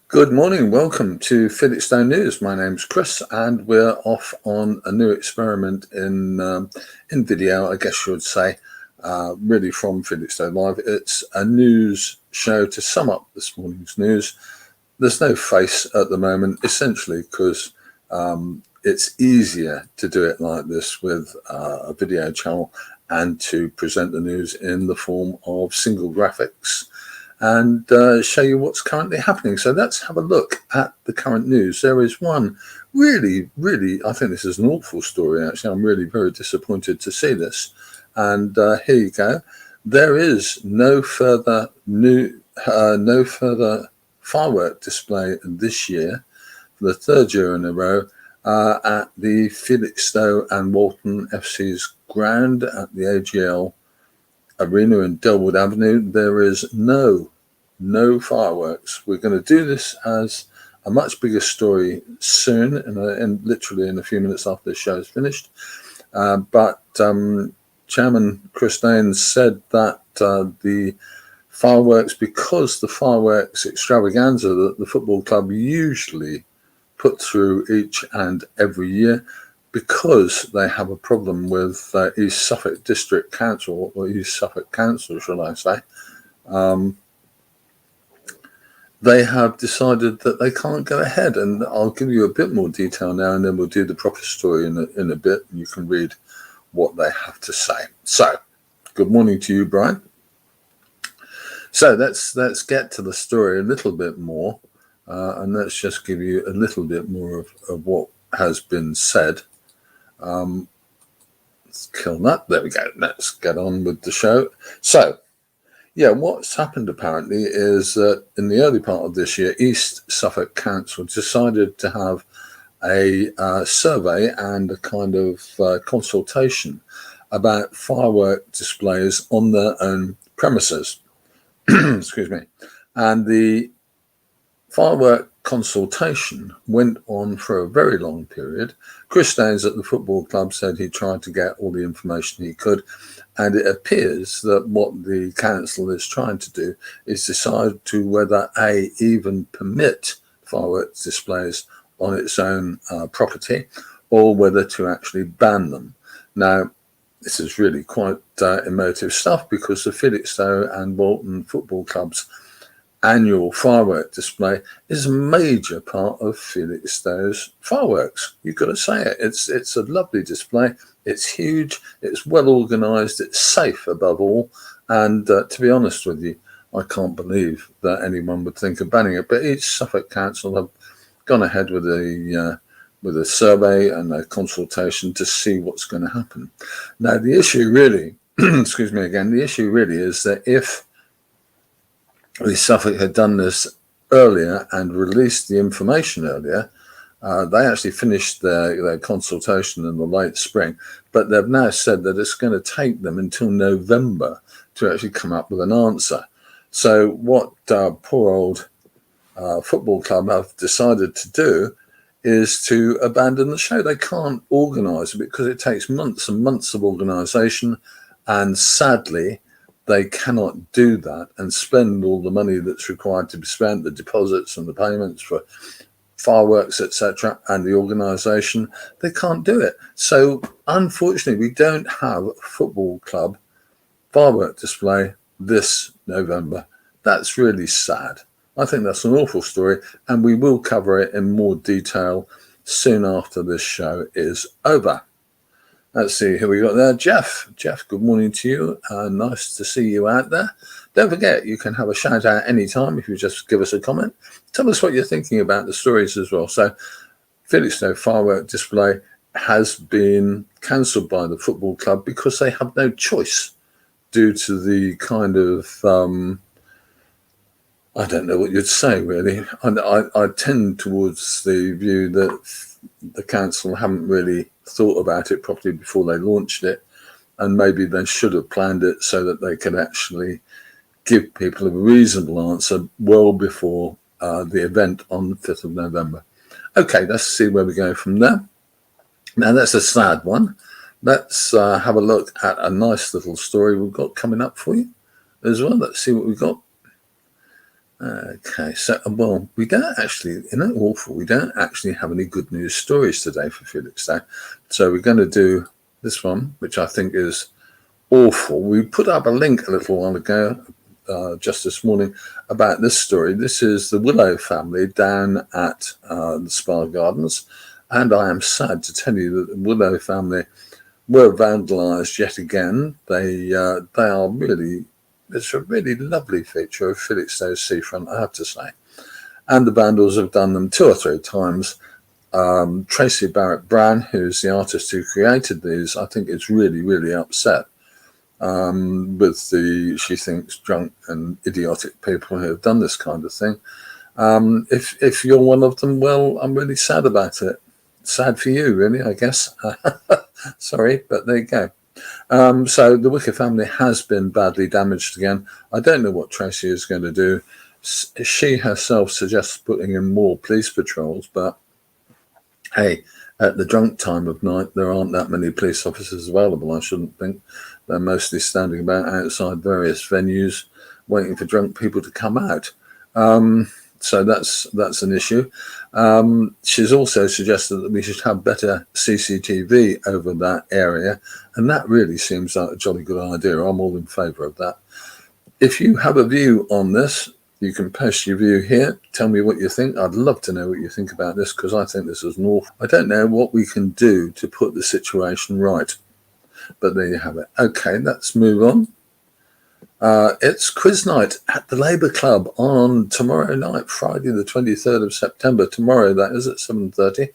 Good morning, welcome to Felixstowe News. My name's Chris, and we're off on a new experiment in video, I guess you would say, really from Felixstowe Live. It's a news show to sum up this morning's news. There's no face at the moment, essentially because it's easier to do it like this with a video channel and to present the news in the form of single graphics and show you what's currently happening. So let's have a look at the current news. There is one really, I think this is an awful story, actually. I'm really very disappointed to see this. And here you go. There is no further firework display this year, for the third year in a row, at the Felixstowe and Walton FC's ground at the AGL Arena in Delwood Avenue. There is no fireworks. We're going to do this as a much bigger story soon, and literally in a few minutes after the show is finished. But Chairman Chris Dane said that the fireworks, because the fireworks extravaganza that the football club usually put through each and every year, because they have a problem with East Suffolk District Council, or East Suffolk Council, shall I say, they have decided that they can't go ahead. And I'll give you a bit more detail now, and then we'll do the proper story in a bit, and you can read what they have to say. So, good morning to you, Brian. So let's get to the story a little bit more, and let's just give you a little bit more of what has been said. Let's kill that. There we go. Let's get on with the show. So, yeah, what's happened apparently is that in the early part of this year, East Suffolk Council decided to have a survey and a kind of consultation about firework displays on their own premises. Excuse me. And the firework consultation went on for a very long period. Chris Danes at the football club said he tried to get all the information he could, and it appears that what the council is trying to do is decide to whether even permit fireworks displays on its own property, or whether to actually ban them. Now, this is really quite emotive stuff, because the Felixstowe and Walton football clubs annual firework display is a major part of Felixstowe's fireworks. You've got to say it. It's a lovely display. It's huge. It's well organised. It's safe above all. And to be honest with you, I can't believe that anyone would think of banning it. But East Suffolk Council have gone ahead with a survey and a consultation to see what's going to happen. Now, the issue really, excuse me again, the issue really is that if East Suffolk had done this earlier and released the information earlier, they actually finished their consultation in the late spring, but they've now said that it's going to take them until November to actually come up with an answer. So what poor old football club have decided to do is to abandon the show. They can't organise it because it takes months and months of organisation, and sadly, they cannot do that and spend all the money that's required to be spent, the deposits and the payments for fireworks, etc., and the organisation. They can't do it. So, unfortunately, we don't have a football club firework display this November. That's really sad. I think that's an awful story, and we will cover it in more detail soon after this show is over. Let's see who we got there. Jeff, good morning to you. Nice to see you out there. Don't forget, you can have a shout out anytime if you just give us a comment. Tell us what you're thinking about the stories as well. So, Felixstowe firework display has been cancelled by the football club because they have no choice due to the kind of, I don't know what you'd say, really. I tend towards the view that the council haven't really thought about it properly before they launched it, and maybe they should have planned it so that they could actually give people a reasonable answer well before the event on the 5th of November. Okay, let's see where we go from there. Now, that's a sad one. Let's have a look at a nice little story we've got coming up for you as well. Let's see what we've got. Okay, so, well, we don't actually, awful, we don't actually have any good news stories today for Felixstowe. So we're going to do this one, which I think is awful. We put up a link a little while ago, just this morning, about this story. This is the Willow family down at the Spa Gardens. And I am sad to tell you that the Willow family were vandalised yet again. They are really, it's a really lovely feature of Felixstowe seafront, I have to say. And the vandals have done them 2 or 3 times. Tracy Barrett Brown, who's the artist who created these, I think is really, really upset with the, she thinks, drunk and idiotic people who have done this kind of thing. If you're one of them, well, I'm really sad about it. Sad for you, really, I guess. Sorry, but there you go. So the Wicker family has been badly damaged again. I don't know what Tracy is going to do. She herself suggests putting in more police patrols, but hey, at the drunk time of night, there aren't that many police officers available, I shouldn't think. They're mostly standing about outside various venues, waiting for drunk people to come out. So that's an issue. She's also suggested that we should have better CCTV over that area, and that really seems like a jolly good idea. I'm all in favour of that. If you have a view on this, you can post your view here. Tell me what you think. I'd love to know what you think about this, because I think this is an awful. I don't know what we can do to put the situation right, but there you have it. Okay, let's move on. It's quiz night at the Labour Club on tomorrow night, Friday the 23rd of September. Tomorrow, that is, at 7:30.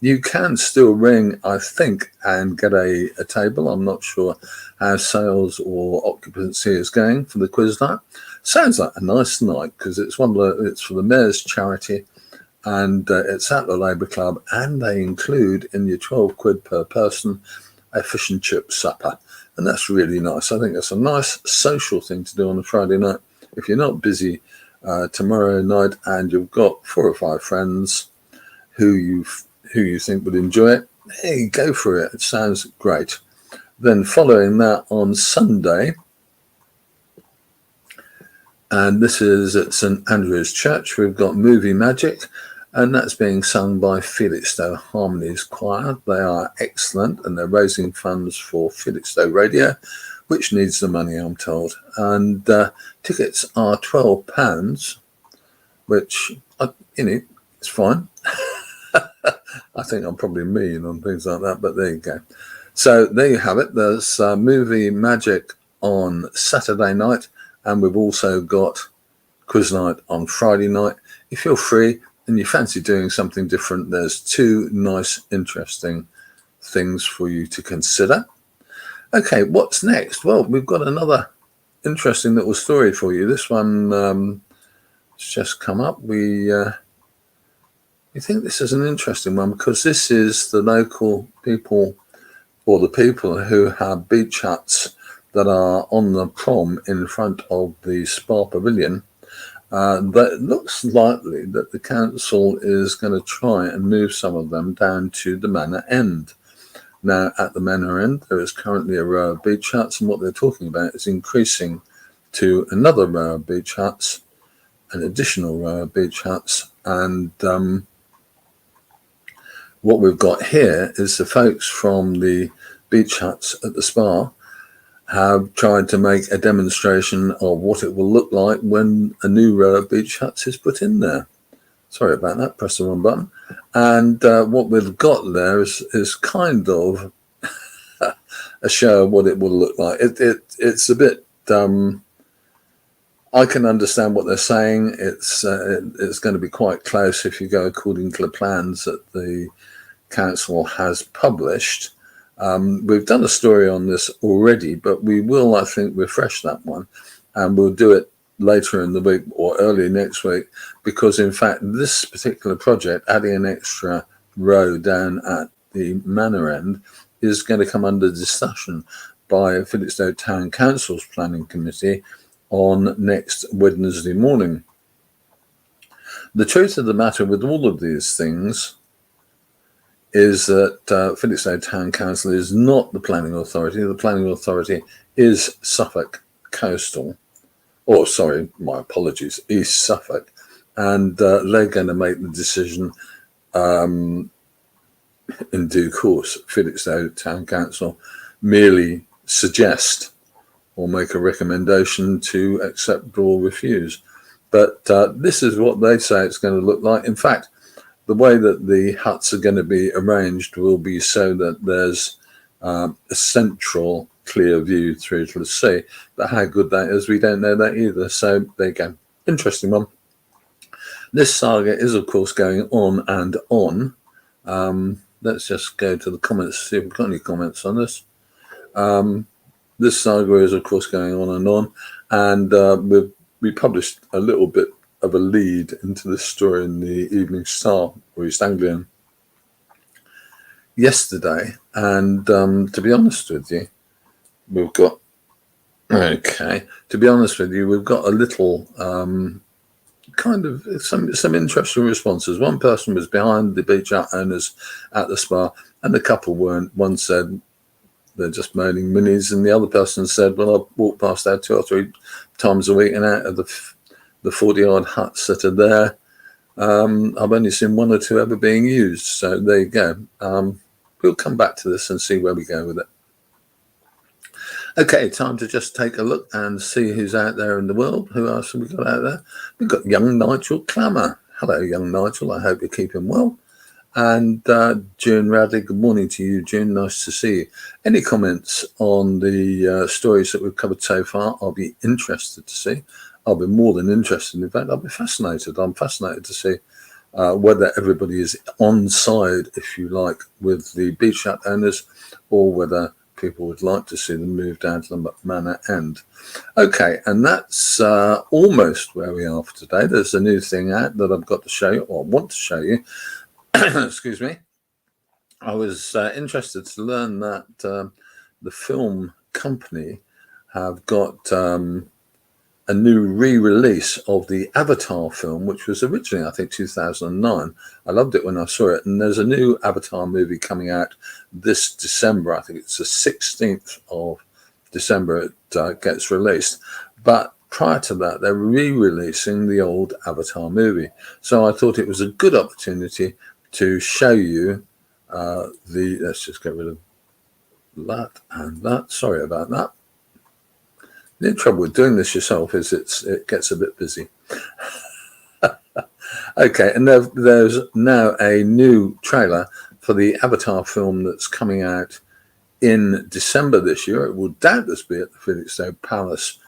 You can still ring, I think, and get a table. I'm not sure how sales or occupancy is going for the quiz night. Sounds like a nice night, because it's it's for the Mayor's charity, and it's at the Labour Club, and they include in your 12 quid per person a fish and chip supper. And that's really nice. I think that's a nice social thing to do on a Friday night. If you're not busy tomorrow night and you've got 4 or 5 friends who you think would enjoy it, hey, go for it. It sounds great. Then following that on Sunday, and this is at St Andrew's Church, we've got Movie Magic, and that's being sung by Felixstowe Harmonies Choir. They are excellent, and they're raising funds for Felixstowe Radio, which needs the money, I'm told. And tickets are £12, which, it's fine. I think I'm probably mean on things like that, but there you go. So there you have it. There's Movie Magic on Saturday night, and we've also got quiz night on Friday night. If you're free and you fancy doing something different, there's 2 nice, interesting things for you to consider. Okay, what's next? Well, we've got another interesting little story for you. This one has just come up. We think this is an interesting one, because this is the local people, or the people who have beach huts that are on the prom in front of the Spa Pavilion. But it looks likely that the council is going to try and move some of them down to the Manor End. Now, at the Manor End, there is currently a row of beach huts, and what they're talking about is increasing to another row of beach huts, an additional row of beach huts. And what we've got here is the folks from the beach huts at the spa have tried to make a demonstration of what it will look like when a new row of beach huts is put in there. Sorry about that, press the wrong button. And what we've got there is kind of a show of what it will look like. It's a bit, I can understand what they're saying. It's going to be quite close if you go according to the plans that the council has published. We've done a story on this already, but we will, I think, refresh that one, and we'll do it later in the week or early next week, because in fact this particular project, adding an extra row down at the Manor End, is going to come under discussion by Felixstowe Town Council's Planning Committee on next Wednesday morning. The truth of the matter with all of these things is that Felixstowe Town Council is not the planning authority. The planning authority is Suffolk Coastal. or sorry, my apologies, East Suffolk, and they're going to make the decision in due course. Felixstowe Town Council merely suggest or make a recommendation to accept or refuse. But this is what they say it's going to look like. In fact, the way that the huts are going to be arranged will be so that there's a central clear view through to the sea. But how good that is, we don't know that either. So there you go. Interesting one. This saga is, of course, going on and on. Let's just go to the comments, see if we've got any comments on this. This saga is, of course, going on, and we published a little bit of a lead into this story in the Evening Star or East Anglian yesterday. And to be honest with you, we've got a little kind of some interesting responses. One person was behind the beach hut owners at the spa, and the couple weren't. One said they're just moaning minis, and the other person said, well, I walk past there 2 or 3 times a week, and out of the 40-odd huts that are there, I've only seen 1 or 2 ever being used. So there you go. We'll come back to this and see where we go with it. Okay, time to just take a look and see who's out there in the world. Who else have we got out there? We've got young Nigel Clammer. Hello, young Nigel. I hope you're keeping well. And June Radley, good morning to you, June. Nice to see you. Any comments on the stories that we've covered so far? I'll be interested to see. I'll be more than interested. In fact, I'll be fascinated. I'm fascinated to see whether everybody is on side, if you like, with the beach hut owners, or whether people would like to see them move down to the Manor End. Okay, and that's almost where we are for today. There's a new thing out that I've got to show you, or want to show you. Excuse me. I was interested to learn that the film company have got a new re-release of the Avatar film, which was originally, I think, 2009. I loved it when I saw it. And there's a new Avatar movie coming out this December. I think it's the 16th of December it gets released. But prior to that, they're re-releasing the old Avatar movie. So I thought it was a good opportunity to show you let's just get rid of that and that. Sorry about that. The trouble with doing this yourself is it gets a bit busy. Okay, and there's now a new trailer for the Avatar film that's coming out in December this year. It will doubtless be at the Felixstowe Palace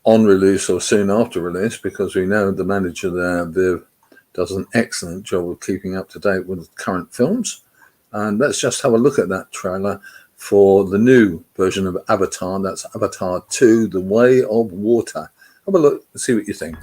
on release or soon after release, because we know the manager there, Viv, does an excellent job of keeping up to date with current films. And let's just have a look at that trailer for the new version of Avatar. That's Avatar 2, The Way of Water. Have a look and see what you think.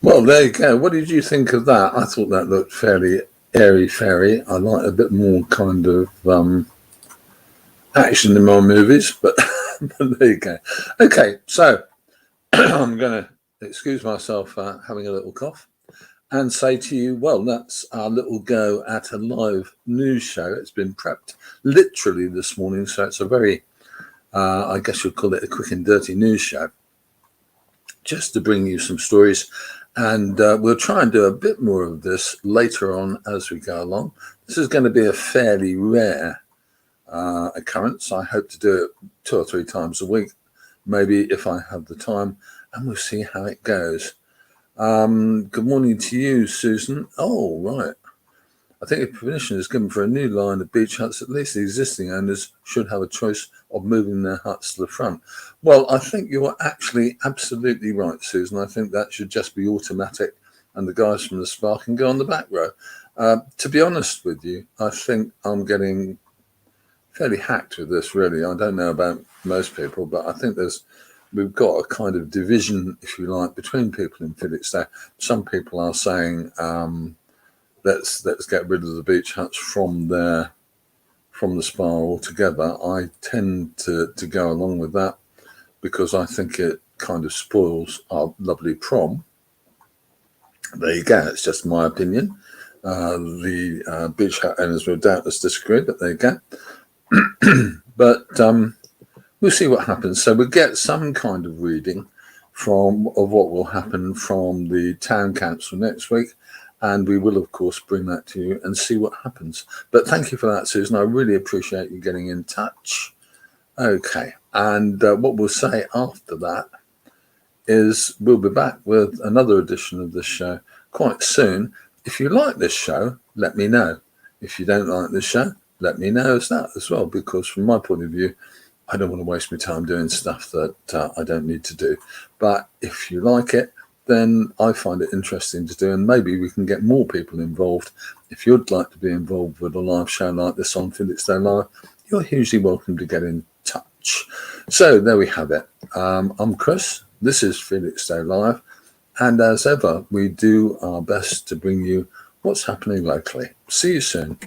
Well, there you go. What did you think of that? I thought that looked fairly airy-fairy. I like a bit more kind of action in my movies, but, but there you go. Okay, so I'm going to excuse myself for having a little cough and say to you, well, that's our little go at a live news show. It's been prepped literally this morning, so it's a very, I guess you'd call it a quick and dirty news show, just to bring you some stories. And we'll try and do a bit more of this later on as we go along. This is going to be a fairly rare occurrence. I hope to do it 2 or 3 times a week, maybe if I have the time, and we'll see how it goes. Good morning to you, Susan. Oh, right. I think if permission is given for a new line of beach huts, at least the existing owners should have a choice of moving their huts to the front. Well, I think you're actually absolutely right, Susan. I think that should just be automatic, and the guys from the Spa can go on the back row. To be honest with you, I think I'm getting fairly hacked with this, really. I don't know about most people, but I think we've got a kind of division, if you like, between people in Felixstowe. Some people are saying, let's get rid of the beach huts from the Spa altogether. I tend to go along with that because I think it kind of spoils our lovely prom. There you go. It's just my opinion. The beach hut owners will doubtless disagree, but there you go. But we'll see what happens. So we'll get some kind of reading of what will happen from the town council next week, and we will of course bring that to you and see what happens. But thank you for that, Susan. I really appreciate you getting in touch. Okay, and what we'll say after that is we'll be back with another edition of this show quite soon. If you like this show, let me know. If you don't like this show, let me know as well, because from my point of view, I don't want to waste my time doing stuff that I don't need to do. But if you like it, then I find it interesting to do, and maybe we can get more people involved. If you'd like to be involved with a live show like this on Felixstowe Live, you're hugely welcome to get in touch. So there we have it. I'm Chris. This is Felixstowe Live. And as ever, we do our best to bring you what's happening locally. See you soon.